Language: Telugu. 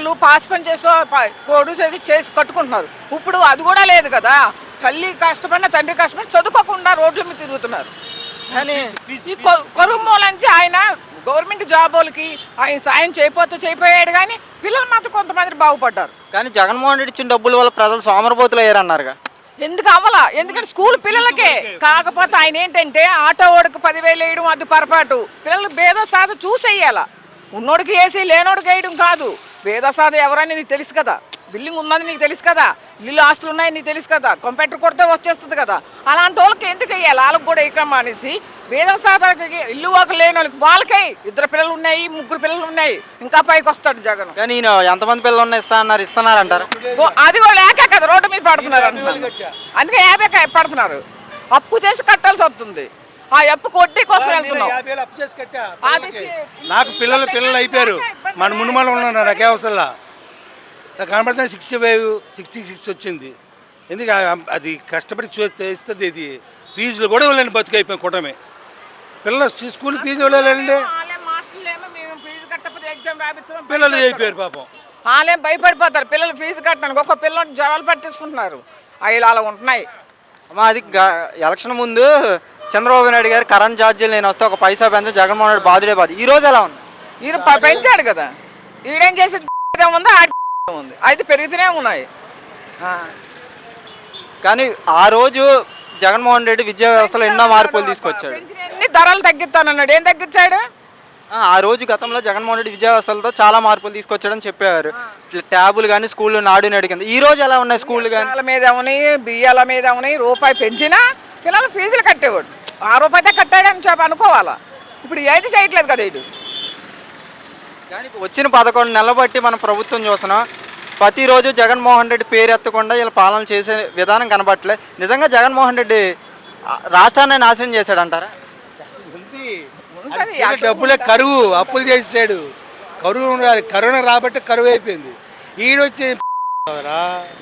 వాళ్ళు పాస్ పని చేసి పొడు చేసి కట్టుకుంటున్నారు. ఇప్పుడు అది కూడా లేదు కదా. తల్లి కష్టపడిన తండ్రి కష్టపడి చదువుకోకుండా రోడ్ల మీద తిరుగుతున్నారు. కానీ ఈ కొరుమూలంచి ఆయన గవర్నమెంట్ జాబ్ వాళ్ళకి ఆయన సాయం చేయపోయాడు, కానీ పిల్లలు మాత్రం కొంతమంది బాగుపడ్డారు. కానీ జగన్మోహన్ రెడ్డి ఇచ్చిన డబ్బుల వల్ల ప్రజలు సోమరపోతులు అయ్యారన్నారుగా. ఎందుకు అవ్వాలా? ఎందుకంటే స్కూల్ పిల్లలకే. కాకపోతే ఆయన ఏంటంటే ఆటో వాడికి 10,000 వేయడం అది పొరపాటు. పిల్లలు భేద సాధ చూసేయాల. ఉన్నోడికి వేసి లేనోడికి వేయడం కాదు. భేద సాధ ఎవరని నీకు తెలుసు కదా. బిల్డింగ్ ఉందని నీకు తెలుసు కదా. ఇల్లు ఆస్తులు ఉన్నాయని నీకు తెలుసు కదా. కంప్యూటర్ కొడితే వచ్చేస్తుంది కదా. అలాంటి వాళ్ళకి ఎందుకు వేయాలి? వాళ్ళకి కూడా వేయకమ్మా అనేసి భేద సాధకి ఇల్లు ఒక లేని వాళ్ళకి వాళ్ళకై 2 పిల్లలు ఉన్నాయి, 3 పిల్లలు ఉన్నాయి, ఇంకా పైకి వస్తాడు జగన్. కానీ ఈయన ఎంతమంది పిల్లలు ఉన్నాయి ఇస్తున్నారంటారు. అది కూడా లేక కదా రోడ్డు మీద పడుతున్నారు అంటున్నారు. అందుకే 50 పడుతున్నారు. అప్పు చేసి కట్టాల్సి వస్తుంది. ఆ అప్పు కొట్టి కోసం వెళ్తున్నాం. నాకు పిల్లలు అయిపోయారు. మన మునుమలు ఉన్నాను. నాకే అవసరంలా. నాకు కనబడితే 65, 66 వచ్చింది. ఎందుకు అది కష్టపడి చేస్తుంది. ఇది ఫీజులు కూడా ఇవ్వలేని బతుకు అయిపోయింది కూటమి. పిల్లలు స్కూల్ ఫీజు ఇవ్వలేదండి. పిల్లలు అయిపోయారు పాపం. వాళ్ళేం భయపడిపోతారు. పిల్లలు ఫీజు కట్టడానికి ఒక పిల్లలు జ్వరాలు పట్టించుకుంటున్నారు. అవి అలా ఉంటున్నాయి. అమ్మా అది ఎలక్షన్ ముందు చంద్రబాబు నాయుడు గారు కరెంట్ ఛార్జీలు నేను వస్తే ఒక పైసా పెంచు జగన్మోహన్ రెడ్డి బాధుడే బాధ. ఈ రోజు ఎలా ఉంది? ఈయన పెంచాడు కదా. ఈడేం చేసేది ఉంది, ఉంది. అయితే పెరుగుతూనే ఉన్నాయి. కానీ ఆ రోజు జగన్మోహన్ రెడ్డి విద్యా వ్యవస్థలో ఎన్నో మార్పులు తీసుకొచ్చాడు. ఎన్ని ధరలు తగ్గిస్తానన్నాడు. ఏం తగ్గించాడు? ఆ రోజు గతంలో జగన్మోహన్ రెడ్డి విద్యా వ్యవస్థలతో చాలా మార్పులు తీసుకొచ్చాడని చెప్పారు. ఇట్లా ట్యాబులు కానీ స్కూళ్ళు నాడు నేడు కింద. ఈ రోజు ఎలా ఉన్నాయి స్కూళ్ళు? కానీ మీద అవునాయి, బియ్యాల మీద అవునాయి. రూపాయి పెంచినా పిల్లలు ఫీజులు కట్టేవాడు. ఆ రూపాయితే కట్టాడని అనుకోవాలా. ఇప్పుడు ఏది చేయట్లేదు కదా ఇటు. కానీ వచ్చిన 11 నెలలు బట్టి మనం ప్రభుత్వం చూస్తున్నాం. ప్రతిరోజు జగన్మోహన్ రెడ్డి పేరు ఎత్తకుండా ఇలా పాలన చేసే విధానం కనబట్టలే. నిజంగా జగన్మోహన్ రెడ్డి రాష్ట్రాన్ని నాశనం చేశాడంటారా? డబ్బులే కరువు, అప్పులు చేసాడు. కరువు రాబట్టి కరువు అయిపోయింది. ఈడొచ్చి